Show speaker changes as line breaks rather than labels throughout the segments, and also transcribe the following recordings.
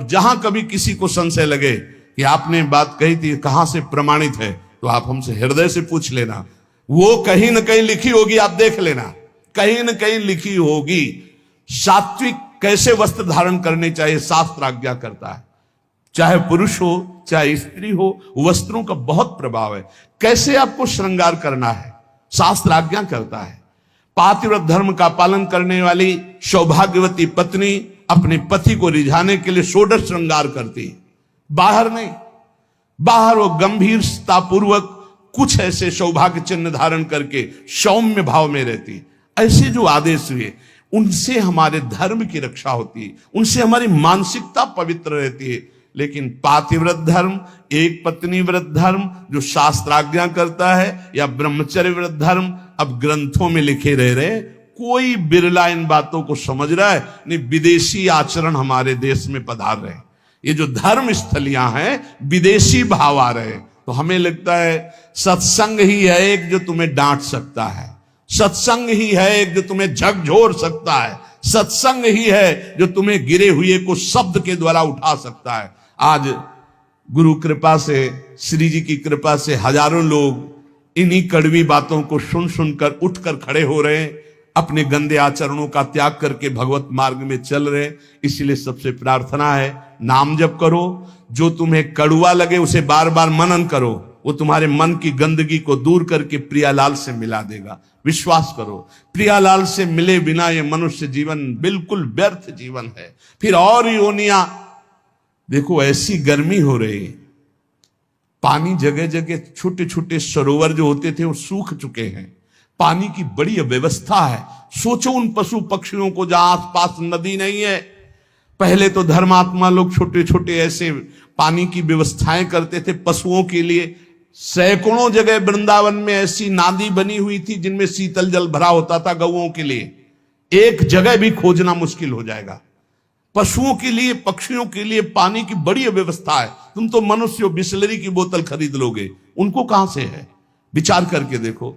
जहां कभी किसी को संशय लगे कि आपने बात कही थी कहां से प्रमाणित है, तो आप हमसे हृदय से पूछ लेना, वो कहीं न कहीं लिखी होगी, आप देख लेना, कहीं न कहीं लिखी होगी। सात्विक कैसे वस्त्र धारण करने चाहिए शास्त्र आज्ञा करता है, चाहे पुरुष हो चाहे स्त्री हो, वस्त्रों का बहुत प्रभाव है। कैसे आपको श्रृंगार करना है शास्त्र आज्ञा करता है। पातिव्रत धर्म का पालन करने वाली सौभाग्यवती पत्नी अपने पति को रिझाने के लिए षोडश श्रृंगार करती है, बाहर नहीं। बाहर वो गंभीरता पूर्वक कुछ ऐसे सौभाग्य चिन्ह धारण करके सौम्य भाव में रहती है। ऐसे जो आदेश हुए उनसे हमारे धर्म की रक्षा होती है, उनसे हमारी मानसिकता पवित्र रहती है। लेकिन पातिव्रत धर्म, एक पत्नी व्रत धर्म जो शास्त्र आज्ञा करता है, या ब्रह्मचर्य व्रत धर्म अब ग्रंथों में लिखे रह रहे, कोई बिरला इन बातों को समझ रहा है नहीं। विदेशी आचरण हमारे देश में पधार रहे, ये जो धर्म स्थलियां हैं विदेशी भाव आ रहे। तो हमें लगता है सत्संग ही है एक जो तुम्हें डांट सकता है, सत्संग ही है एक जो तुम्हें झकझोर सकता है, सत्संग ही है जो तुम्हें गिरे हुए को शब्द के द्वारा उठा सकता है। आज गुरु कृपा से, श्री जी की कृपा से हजारों लोग इन्हीं कड़वी बातों को सुन सुनकर उठकर खड़े हो रहे हैं, अपने गंदे आचरणों का त्याग करके भगवत मार्ग में चल रहे हैं। इसलिए सबसे प्रार्थना है, नाम जप करो, जो तुम्हें कड़वा लगे उसे बार बार मनन करो, वो तुम्हारे मन की गंदगी को दूर करके प्रियालाल से मिला देगा। विश्वास करो, प्रियालाल से मिले बिना ये मनुष्य जीवन बिल्कुल व्यर्थ जीवन है। फिर और योनियां देखो, ऐसी गर्मी हो रही, पानी जगह जगह, छोटे छोटे सरोवर जो होते थे वो सूख चुके हैं, पानी की बड़ी अव्यवस्था है। सोचो उन पशु पक्षियों को जहां आसपास नदी नहीं है। पहले तो धर्मात्मा लोग छोटे छोटे ऐसे पानी की व्यवस्थाएं करते थे पशुओं के लिए। सैकड़ों जगह वृंदावन में ऐसी नादी बनी हुई थी जिनमें शीतल जल भरा होता था गौओं के लिए। एक जगह भी खोजना मुश्किल हो जाएगा। पशुओं के लिए, पक्षियों के लिए पानी की बड़ी व्यवस्था है। तुम तो मनुष्य बिसलरी की बोतल खरीद लोगे, उनको कहां से है? विचार करके देखो।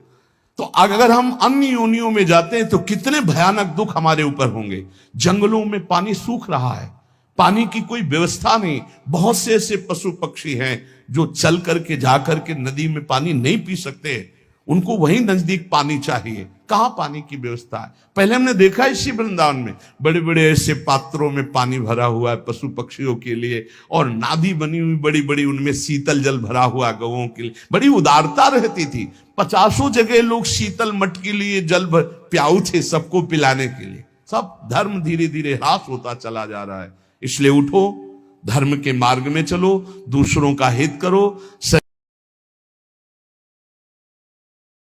तो अगर हम अन्य योनियों में जाते हैं तो कितने भयानक दुख हमारे ऊपर होंगे। जंगलों में पानी सूख रहा है, पानी की कोई व्यवस्था नहीं। बहुत से ऐसे पशु पक्षी हैं जो चल करके जाकर के नदी में पानी नहीं पी सकते, उनको वहीं नजदीक पानी चाहिए। कहां पानी की व्यवस्था है? पहले हमने देखा इसी वृंदावन में बड़े बड़े ऐसे पात्रों में पानी भरा हुआ है पशु पक्षियों के लिए, और नादी बनी हुई बड़ी बड़ी, उनमें शीतल जल भरा हुआ गौओं के लिए। बड़ी उदारता रहती थी। 50 जगह लोग शीतल मट के लिए जल प्याऊ थे सबको पिलाने के लिए। सब धर्म धीरे धीरे ह्रास होता चला जा रहा है। इसलिए उठो, धर्म के मार्ग में चलो, दूसरों का हित करो।